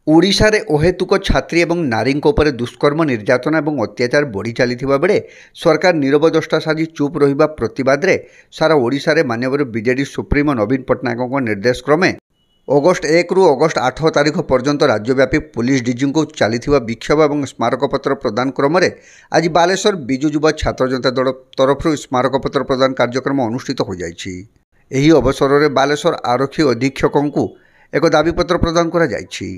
ओडिशारे अहेतुक छात्री और नारी दुष्कर्म निर्यातना और अत्याचार बढ़ी चली बेले सरकार नीरव दृष्टा साजी चुप रहा प्रतिवाद में सारा ओडिशारे माननीय बीजेडी सुप्रीमो नवीन पट्टनायक निर्देश क्रमे अगस्ट 1 रु अगस्ट 8 तारीख पर्यंत राज्यव्यापी पुलिस डीजी को चली विक्षोभ और स्मारकपत्र प्रदान क्रम आज बालेश्वर बिजु युवा छात्र जनता दल तरफ स्मारकपत्र प्रदान कार्यक्रम अनुष्ठित हो जाएगी। अवसर में बालेश्वर आरक्षी अधीक्षक एक दाबीपत्र प्रदान करा जायछि।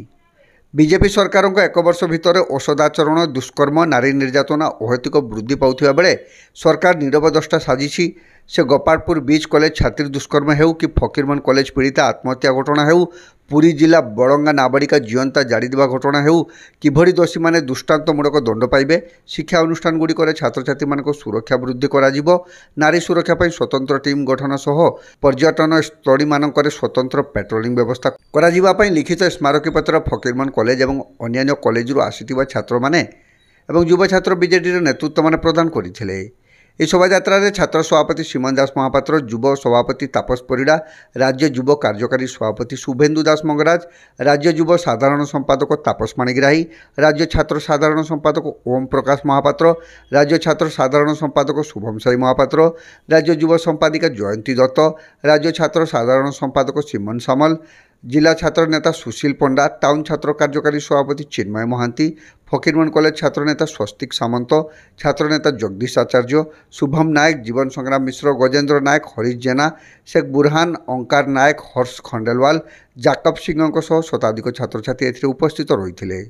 बीजेपी सरकार एक वर्ष भितर औषधाचरण दुष्कर्म नारी निर्यातना अहेतुक वृद्धि पाउथिबा बेले सरकार नीरव दृष्टा साजिछि। से गोपालपुर बीच कॉलेज छात्री दुष्कर्म हेउ कि फकीरमोहन कॉलेज पीड़िता आत्महत्या घटना हेउ, पुरी जिला बड़ंगा नाबालिका जीवंता जाड़ी देवा घटना हेउ, किभଳି दोषी माने दृष्टांतमूलक दंड पाइबे, शिक्षा अनुष्ठान गुड़िक छात्र छात्री मानक सुरक्षा वृद्धि कराजिबो, नारी सुरक्षा पई स्वतंत्र टीम गठन सह पर्यटन स्थली मानकरे स्वतंत्र पेट्रोलिंग व्यवस्था कराजिबा पई लिखित स्मारकी पत्र फकीरमोहन कॉलेज और अन्य कॉलेज आसीथिबा छात्र माने एवं युवा छात्र बीजेडी नेतृत्व माने प्रदान करथिले। इस शोभायात्रा छात्र सभापति सीमन दास महापात्र, युव सभापति तापस परिड़ा, राज्य युव कार्यकारी सभापति शुभेन्दु दास मंगराज, राज्य युव साधारण संपादक तापस माणिग्राही, राज्य छात्र साधारण संपादक ओम प्रकाश महापात्र, राज्य छात्र साधारण संपादक शुभम साई महापात्र, राज्य युव संपादिका जयंती दत्त, राज्य छात्र साधारण संपादक सिमन सामल, जिला छात्र नेता सुशील पंडा, टाउन छात्र कार्यकारी सभापति चिन्मय महांती, फकीरमोहन कॉलेज छात्र नेता स्वस्तिक सामंत, छात्र नेता जगदीश आचार्य, शुभम नायक, जीवन संग्राम मिश्र, गजेन्द्र नायक, हरीश जेना, शेख बुरहान, ओंकार नायक, हर्ष खंडेलवाल, जाकब सिंह शताधिक छात्र छात्री उपस्थित रही थे।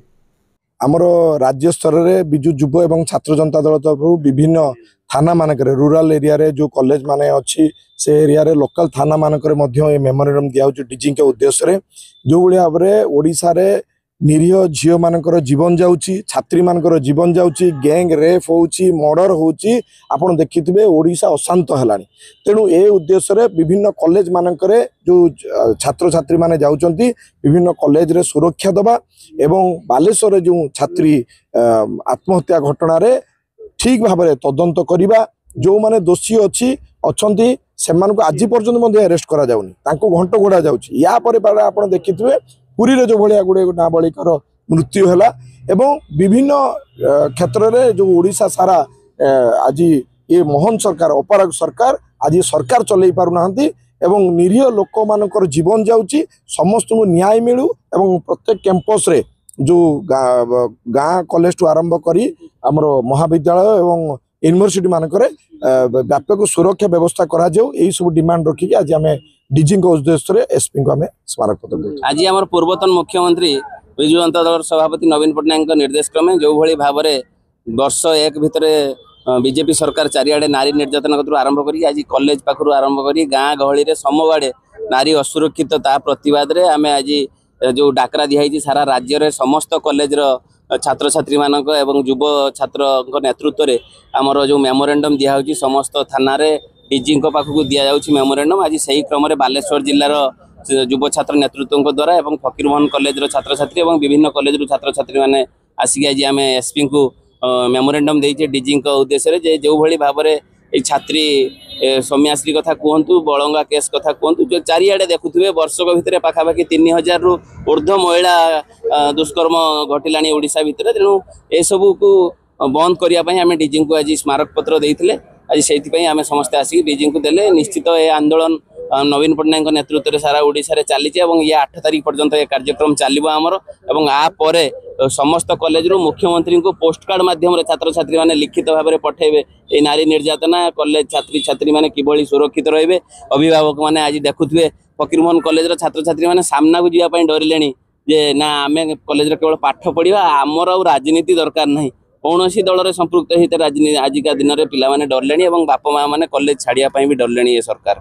आमर राज्य स्तर में बिजु युव एवं छात्र जनता दल तरफ विभिन्न थाना मानक रूराल एरिया रे जो कॉलेज माने अच्छी से एरिया रे लोकल थाना मानक मेमोरेंडम दिया डीजी के उद्देश्य जो भाव में ओडिशा रे निरीह झील मानकर जीवन जाऊँगी, छात्री मानकर जीवन जाऊँगी, गैंग रेप होउची, मर्डर होउची, आपण देखिथिबे ओडिशा अशांत हेलानी। तेणु ए उद्देश्य रे विभिन्न कॉलेज मानकर जो छात्र छात्री माने जाउचंती विभिन्न कॉलेज रे सुरक्षा दबा एवं बालेश्वर जो छात्री आत्महत्या घटना रे ठीक भाव में तदंत करवा, जो माने दोषी अच्छी अच्छी से आज पर्यंत अरेस्ट करा जाउनी, तांको घंट घोड़ा जाउची। या पर आपण देखिथिबे पुरी रे जो भाया गुड़े नाबालिकार मृत्यु है एवं विभिन्न क्षेत्र में जो ओडिशा सारा आज ये मोहन सरकार अपराग सरकार आज सरकार चलई पारुना एवं निरीह लोक मानकर जीवन जाऊँगी, समस्त को न्याय मिलू एवं प्रत्येक कैंपस रे जो गाँ कॉलेज टू आरंभ करी आमर महाविद्यालय एवं यूनिवर्सिटी मानकर व्यापक सुरक्षा व्यवस्था करा जाऊ, यही सब डिमांड रखिक आज आम डीजी उद्देश्य एसपी को आम स्मारक पत्र आज आम पूर्वतन मुख्यमंत्री बिजु जनता दल सभापति नवीन पट्टनायक निर्देश क्रमे जो भाई भाव में वर्ष 1 भितर बीजेपी सरकार चारिआडे नारी निर्यातना कतु आरंभ करी आज कॉलेज पाखु आरंभ करी गाँ गहली रे समबाड़े नारी असुरक्षित ता प्रतिवाद रे आम आज जो डाकरा दिखाई सारा राज्य रे समस्त कॉलेज छात्र छात्री मानक एवं युव छात्र नेतृत्व में आमर जो मेमोरेंडम दिया समस्त थाना रे डीजी पाखक दि जाऊँगी मेमोरेंडम। आज से ही क्रम बालेश्वर जिलार युव छात्र नेतृत्व द्वारा एवं फकीरमोहन कॉलेज छात्र छात्री और विभिन्न कॉलेज छात्र छात्री मैंने आसिक आज आम एसपी को मेमोरेंडम देचे डीजी उद्देश्य जो भाई भाव में छात्री सौम्याश्री कथा कहतु, बड़ंगा केस कथा कहतु, जो चारिआडे देखुए वर्षक भितर पाखापाखि 3000 रु ऊर्ध्व महिला दुष्कर्म घटिला ओडिशा भितर। तेणु ए सबू को बंद करने आम डीजी को आज स्मारक पत्र देते आज से आम समस्ते आसिक डीजी को देले। निश्चित ए आंदोलन नवीन पट्टनायक नेतृत्व में सारा ओडिशा रे चली ये 8 तारीख पर्यंत ये कार्यक्रम चलो आमर एवं आपर समस्त कॉलेज रू मुख्यमंत्री को पोस्ट कार्ड माध्यम छात्र छात्री मैंने लिखित भाव में पठेबे ये नारी निर्यातना कॉलेज छात्री छात्री मैंने किभली सुरक्षित रहिबे। अभिभावक मैंने आज देखुए फकीरमोहन कॉलेज छात्र छात्री मैंने सामना को जावाई डरिले जे ना आम कॉलेज केवल पाठ पढ़ा आमर आ राजनीति दरकार ना कौन सी दल में संपृक्त होते राजनीति आजिका दिन में पिला डरले बापा माँ मैंने कॉलेज छाड़िया भी डरले ये सरकार।